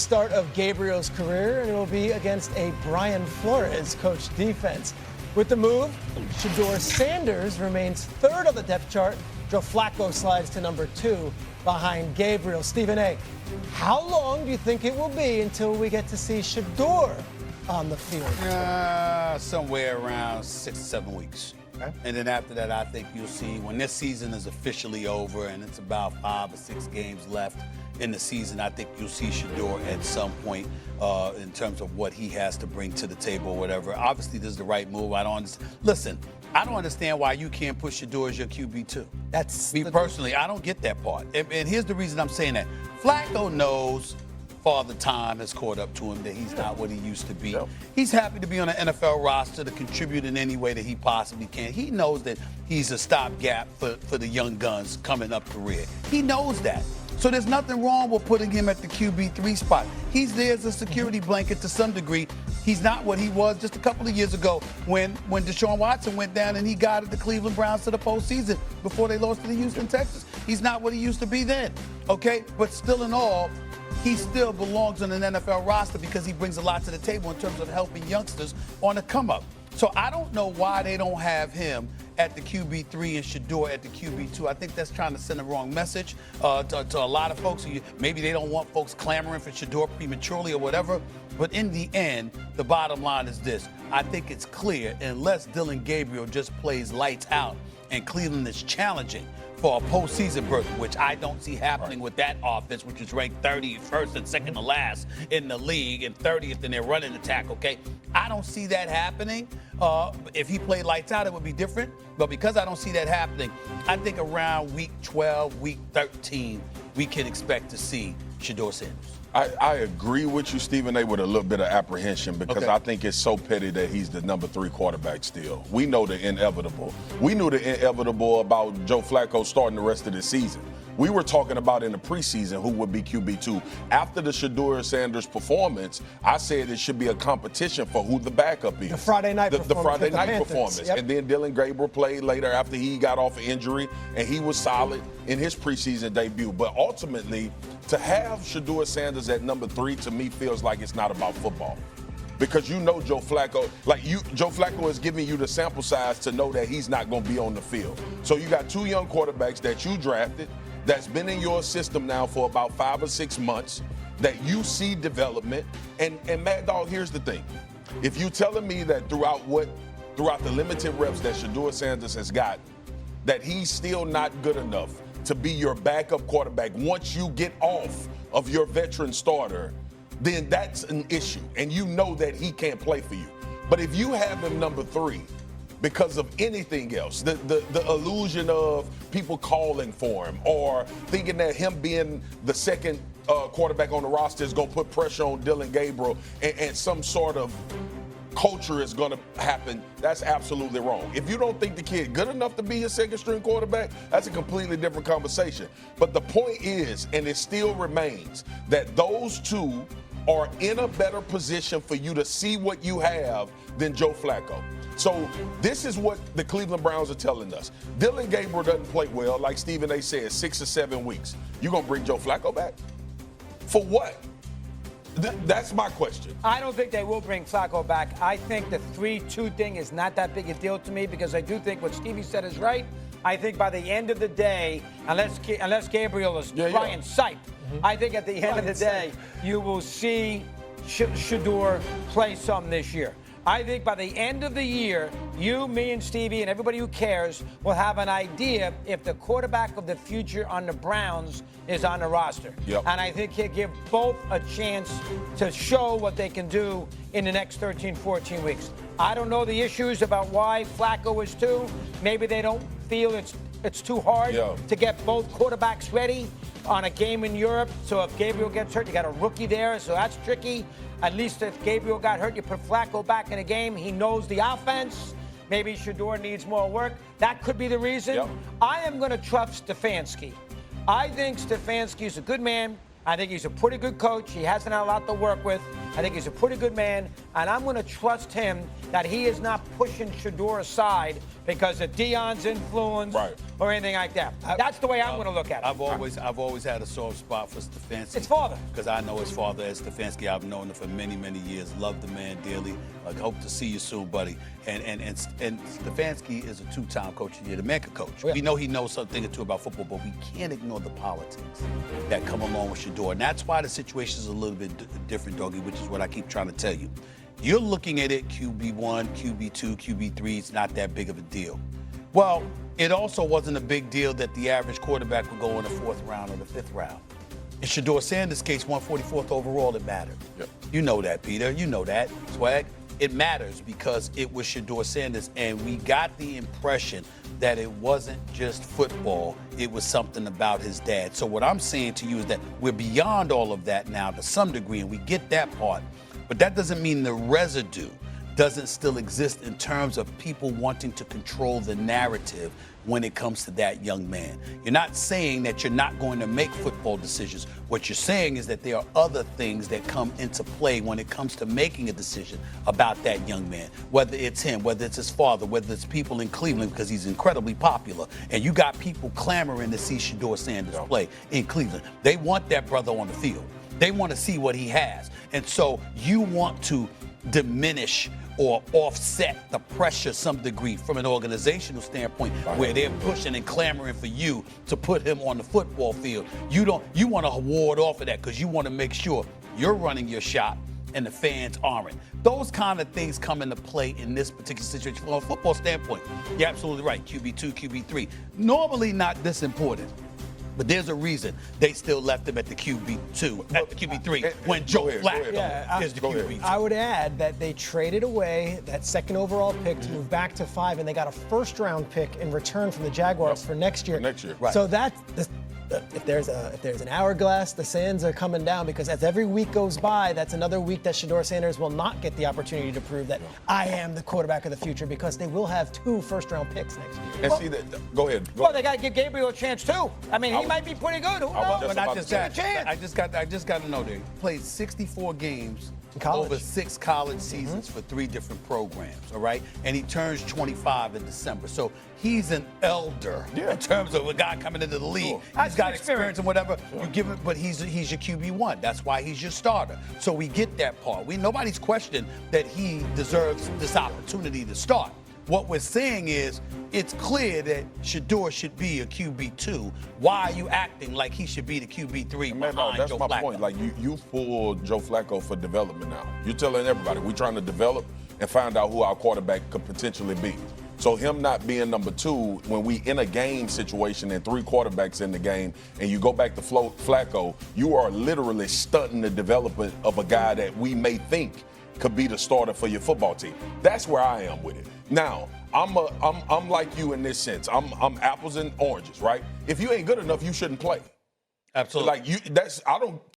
start of Gabriel's career, and it will be against a Brian Flores coached defense. With the move, Shedeur Sanders remains third on the depth chart. Joe Flacco slides to number 2 behind Gabriel. Stephen A., how long do you think it will be until we get to see Shedeur on the field? Somewhere around 6 to 7 weeks. Okay. And then after that, I think you'll see when this season is officially over and it's about 5 or 6 games left in the season, I think you'll see Shedeur at some point in terms of what he has to bring to the table or whatever. Obviously, this is the right move. I don't understand. Listen, I don't understand why you can't put Shedeur as your QB2. That's me personally. I don't get that part. And here's the reason I'm saying that. Flacco knows Father Time has caught up to him that he's not what he used to be. Yep. He's happy to be on an NFL roster to contribute in any way that he possibly can. He knows that he's a stopgap for the young guns coming up career. He knows that. So there's nothing wrong with putting him at the QB3 spot. He's there as a security blanket to some degree. He's not what he was just a couple of years ago when Deshaun Watson went down and he guided the Cleveland Browns to the postseason before they lost to the Houston Texans. He's not what he used to be then, okay? But still in all, he still belongs on an NFL roster because he brings a lot to the table in terms of helping youngsters on the come-up. So I don't know why they don't have him at the QB3 and Shedeur at the QB2. I think that's trying to send a wrong message to a lot of folks. Maybe they don't want folks clamoring for Shedeur prematurely or whatever. But in the end, the bottom line is this. I think it's clear, unless Dillon Gabriel just plays lights out and Cleveland is challenging for a postseason berth, which I don't see happening with that offense, which is ranked 31st and second to last in the league and 30th in their running attack, okay? I don't see that happening. If he played lights out, it would be different. But because I don't see that happening, I think around week 12, week 13, we can expect to see Shedeur Sanders. I agree with you, Stephen A., with a little bit of apprehension because I think it's so petty that he's the number 3 quarterback still. We know the inevitable. We knew the inevitable about Joe Flacco starting the rest of the season. We were talking about in the preseason who would be QB2. After the Shedeur Sanders performance, I said it should be a competition for who the backup is. The Friday night performance. The Friday night performance. Yep. And then Dillon Gabriel played later after he got off an injury, and he was solid in his preseason debut. But ultimately, to have Shedeur Sanders at number 3 to me feels like it's not about football. Because you know Joe Flacco, Joe Flacco is giving you the sample size to know that he's not going to be on the field. So you got 2 young quarterbacks that you drafted, that's been in your system now for about 5 or 6 months, that you see development. And Mad Dog, here's the thing. If you're telling me that throughout the limited reps that Shedeur Sanders has got, that he's still not good enough to be your backup quarterback once you get off of your veteran starter, then that's an issue. And you know that he can't play for you. But if you have him number 3, because of anything else, the illusion of people calling for him or thinking that him being the second quarterback on the roster is going to put pressure on Dillon Gabriel and some sort of culture is going to happen, that's absolutely wrong. If you don't think the kid good enough to be your second string quarterback, that's a completely different conversation. But the point is, and it still remains, that those 2 are in a better position for you to see what you have than Joe Flacco. So this is what the Cleveland Browns are telling us. Dillon Gabriel doesn't play well, like Stephen A. said, 6 or 7 weeks. You going to bring Joe Flacco back? For what? That's my question. I don't think they will bring Flacco back. I think the 3-2 thing is not that big a deal to me because I do think what Stevie said is right. I think by the end of the day, unless Gabriel is Brian Sipe, I think at the end of the day, you will see Shedeur play some this year. I think by the end of the year, you, me, and Stevie, and everybody who cares will have an idea if the quarterback of the future on the Browns is on the roster. Yep. And I think he'll give both a chance to show what they can do in the next 13, 14 weeks. I don't know the issues about why Flacco is 2. Maybe they don't feel it's too hard to get both quarterbacks ready on a game in Europe. So if Gabriel gets hurt, you got a rookie there, so that's tricky. At least if Gabriel got hurt, you put Flacco back in the game. He knows the offense. Maybe Shedeur needs more work. That could be the reason. Yep. I am going to trust Stefanski. I think Stefanski's a good man. I think he's a pretty good coach. He hasn't had a lot to work with. I think he's a pretty good man, and I'm going to trust him that he is not pushing Shedeur aside because of Deion's influence or anything like that. That's the way I'm going to look at it. I've always had a soft spot for Stefanski. His father. Because I know his father as Stefanski. I've known him for many, many years. Love the man dearly. I hope to see you soon, buddy. And Stefanski is a two-time coach of the year. The man can coach. We know he knows something or two about football, but we can't ignore the politics that come along with Shedeur. And that's why the situation is a little bit different, Doggy, which is what I keep trying to tell you. You're looking at it QB1, QB2, QB3. It's not that big of a deal. Well, it also wasn't a big deal that the average quarterback would go in the 4th round or the 5th round. In Shedeur Sanders' case, 144th overall, it mattered. Yep. You know that, Peter. You know that, Swag. It matters because it was Shedeur Sanders, and we got the impression that it wasn't just football. It was something about his dad. So what I'm saying to you is that we're beyond all of that now to some degree, and we get that part. But that doesn't mean the residue doesn't still exist in terms of people wanting to control the narrative when it comes to that young man. You're not saying that you're not going to make football decisions. What you're saying is that there are other things that come into play when it comes to making a decision about that young man, whether it's him, whether it's his father, whether it's people in Cleveland, because he's incredibly popular. And you got people clamoring to see Shedeur Sanders play in Cleveland. They want that brother on the field. They want to see what he has. And so you want to diminish or offset the pressure some degree from an organizational standpoint where they're pushing and clamoring for you to put him on the football field. You want to ward off of that because you want to make sure you're running your shot and the fans aren't. Those kind of things come into play in this particular situation. From a football standpoint, you're absolutely right. QB2, QB3. Normally not this important. But there's a reason they still left him at the QB2, at the QB3, when Joe Flacco is the QB2. I would add that they traded away that 2nd overall pick to move back to 5, and they got a 1st-round pick in return from the Jaguars for next year. Right. So that's if there's an hourglass, the sands are coming down, because as every week goes by, that's another week that Shedeur Sanders will not get the opportunity to prove that I am the quarterback of the future, because they will have 2 first-round picks next year. And see that. Go ahead. Well, they got to give Gabriel a chance too. I mean, he might be pretty good. Who knows? But not just that. I just got to know that he played 64 games over 6 college seasons for 3 different programs, all right? And he turns 25 in December. So he's an elder in terms of a guy coming into the league. He's got experience and whatever. You give him, but he's your QB1. That's why he's your starter. So we get that part. Nobody's questioning that he deserves this opportunity to start. What we're saying is it's clear that Shedeur should be a QB2. Why are you acting like he should be the QB3 behind that's Joe my Flacco? point. Like, you pull Joe Flacco for development now. You're telling everybody we're trying to develop and find out who our quarterback could potentially be. So him not being number 2, when we in a game situation and 3 quarterbacks in the game, and you go back to Flacco, you are literally stunting the development of a guy that we may think could be the starter for your football team. That's where I am with it. Now, I'm like you in this sense. I'm apples and oranges, right? If you ain't good enough, you shouldn't play. Absolutely. Like I don't